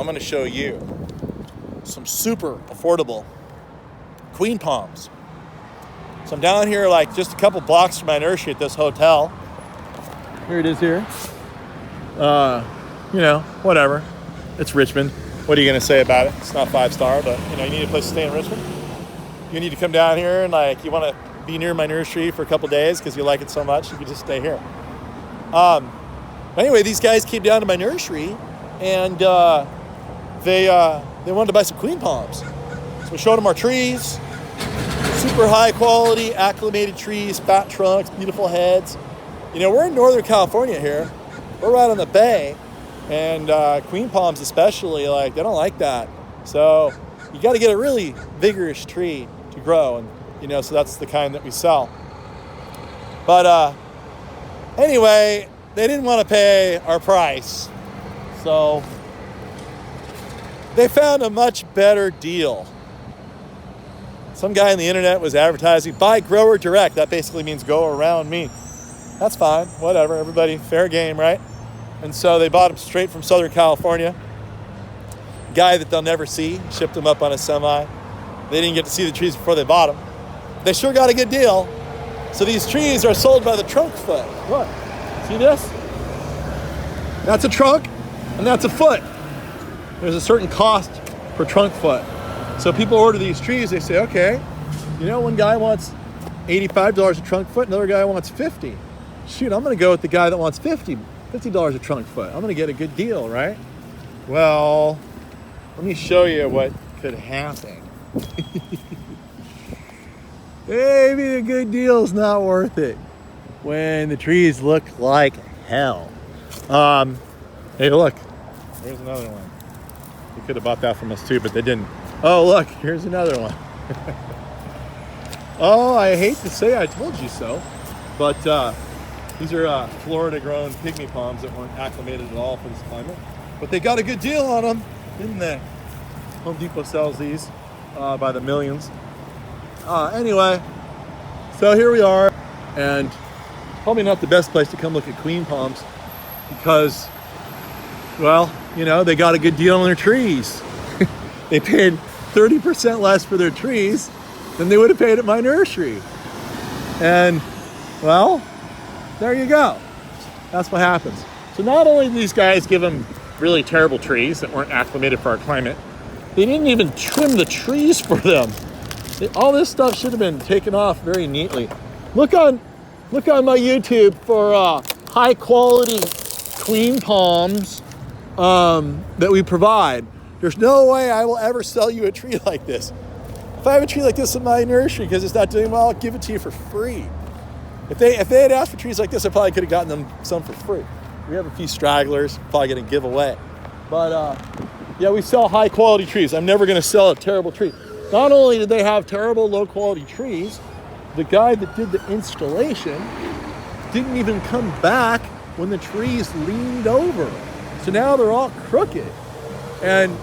I'm going to show you some super affordable queen palms. So I'm down here like just a couple blocks from my nursery at this hotel. Here it is here. Whatever. It's Richmond. What are you going to say about it? It's not 5-star, but you need a place to stay in Richmond. You need to come down here and you want to be near my nursery for a couple days because you like it so much, you can just stay here. Anyway, these guys came down to my nursery and they wanted to buy some queen palms. So we showed them our trees, super high quality, acclimated trees, fat trunks, beautiful heads. We're in Northern California here. We're right on the bay, and queen palms especially, they don't like that. So you got to get a really vigorous tree to grow, and so that's the kind that we sell. But anyway, they didn't want to pay our price, so they found a much better deal. Some guy on the internet was advertising, buy grower direct. That basically means go around me. That's fine, whatever, everybody, fair game, right? And so they bought them straight from Southern California. Guy that they'll never see, shipped them up on a semi. They didn't get to see the trees before they bought them. They sure got a good deal. So these trees are sold by the trunk foot. Look, see this? That's a trunk, and that's a foot. There's a certain cost per trunk foot. So people order these trees, they say, okay, one guy wants $85 a trunk foot, another guy wants $50. Shoot, I'm gonna go with the guy that wants $50 a trunk foot. I'm gonna get a good deal, right? Well, let me show you what could happen. Maybe the good deal's not worth it when the trees look like hell. Hey, look, there's another one. You could have bought that from us too, but they didn't. Oh, look, here's another one. Oh, I hate to say I told you so, but these are Florida-grown pygmy palms that weren't acclimated at all for this climate. But they got a good deal on them, didn't they? Home Depot sells these by the millions. Anyway, so here we are, and probably not the best place to come look at queen palms because, well, they got a good deal on their trees. They paid 30% less for their trees than they would have paid at my nursery. And, well, there you go. That's what happens. So not only did these guys give them really terrible trees that weren't acclimated for our climate, they didn't even trim the trees for them. All this stuff should have been taken off very neatly. Look on my YouTube for high quality queen palms that we provide. There's no way I will ever sell you a tree like this. If I have a tree like this in my nursery because it's not doing well, I'll give it to you for free. If they had asked for trees like this, I probably could have gotten them some for free. We have a few stragglers, probably going to give away. But yeah, we sell high quality trees. I'm never going to sell a terrible tree. Not only did they have terrible low quality trees, the guy that did the installation didn't even come back when the trees leaned over. So now they're all crooked. And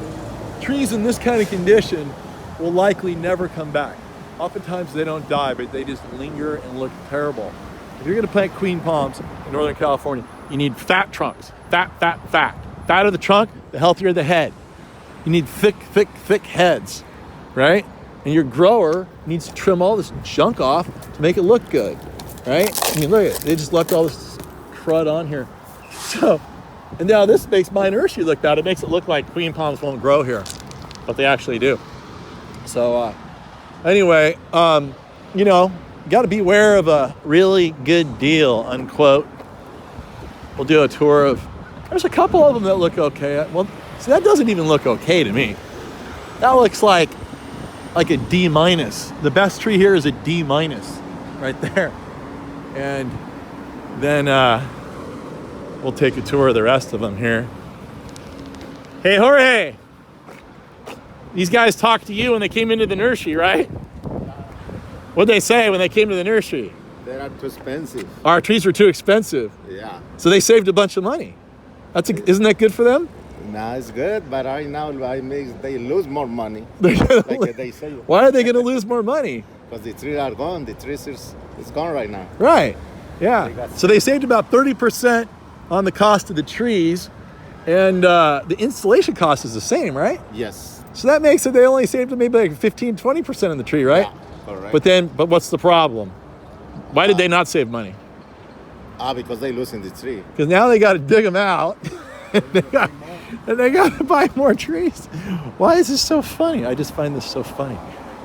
trees in this kind of condition will likely never come back. Oftentimes they don't die, but they just linger and look terrible. If you're gonna plant queen palms in Northern California, you need fat trunks, fat. Fatter the trunk, the healthier the head. You need thick heads, right? And your grower needs to trim all this junk off to make it look good, right? I mean, look at it, they just left all this crud on here. So, and now this makes my nursery look bad. It makes it look like queen palms won't grow here, but they actually do. So anyway, you got to beware of a really good deal, unquote. We'll do a tour of, there's a couple of them that look okay. Well, see, that doesn't even look okay to me. That looks like a D-. The best tree here is a D- right there. And then we'll take a tour of the rest of them here. Hey, Jorge. These guys talked to you when they came into the nursery, right? What'd they say when they came to the nursery? They are too expensive. Our trees were too expensive. Yeah. So they saved a bunch of money. Isn't that good for them? No, it's good, but right now they lose more money. Like they say. Why are they going to lose more money? Because the trees are gone. The trees is gone right now. Right. Yeah. So they saved about 30% on the cost of the trees, And the installation cost is the same, right? Yes. So that makes it they only saved maybe like 15, 20% on the tree, right? Yeah, correct. But what's the problem? Why did they not save money? Because they losing the tree. Because now they got to dig them out, and they got to buy more trees. Why is this so funny? I just find this so funny.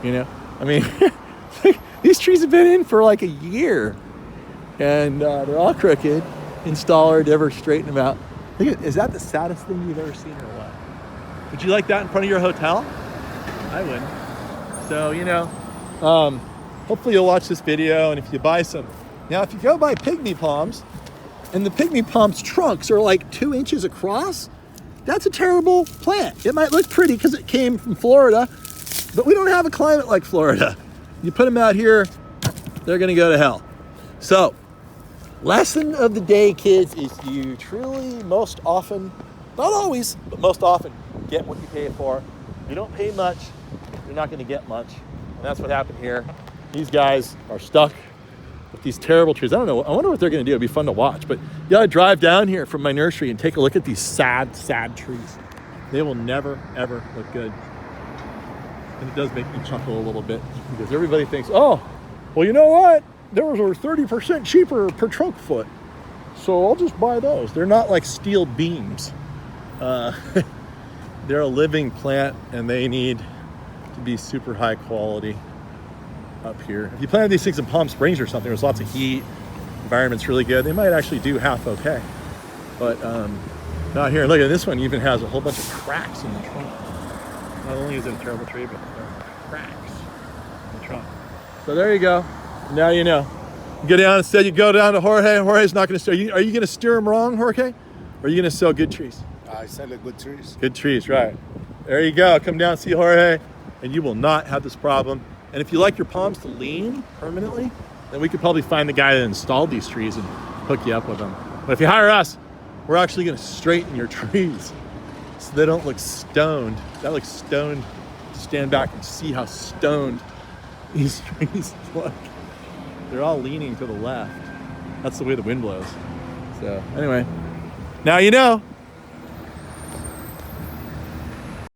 You know, I mean, these trees have been in for like a year, and they're all crooked. Installer never straightened them out. Look at, is that the saddest thing you've ever seen, or what? Would you like that in front of your hotel? I wouldn't. So you know, hopefully you'll watch this video, and if you buy some. Now, if you go buy pygmy palms, and the pygmy palms trunks are like 2 inches across, that's a terrible plant. It might look pretty because it came from Florida, but we don't have a climate like Florida. You put them out here, they're gonna go to hell. So, lesson of the day, kids, is you truly most often, not always, but most often, get what you pay for. You don't pay much, you're not gonna get much. And that's what happened here. These guys are stuck with these terrible trees. I don't know. I wonder what they're going to do. It'd be fun to watch. But you got to drive down here from my nursery and take a look at these sad, sad trees. They will never, ever look good. And it does make me chuckle a little bit because everybody thinks, oh, well, you know what? Those are 30% cheaper per trunk foot. So I'll just buy those. They're not like steel beams. They're a living plant and they need to be super high quality. Up here. If you planted these things in Palm Springs or something, there's lots of heat, environment's really good, they might actually do half okay. But not here. Look at this one, even has a whole bunch of cracks in the trunk. Not only is it a terrible tree, but there are cracks in the trunk. So there you go. Now you know. You go down, instead you go down to Jorge. Jorge's not going to steer. Are you going to steer him wrong, Jorge? Or are you going to sell good trees? I sell good trees. Good trees, right. There you go. Come down and see Jorge, and you will not have this problem. And if you like your palms to lean permanently, then we could probably find the guy that installed these trees and hook you up with them. But if you hire us, we're actually going to straighten your trees so they don't look stoned. That looks stoned. Stand back and see how stoned these trees look. They're all leaning to the left. That's the way the wind blows. So anyway, now you know.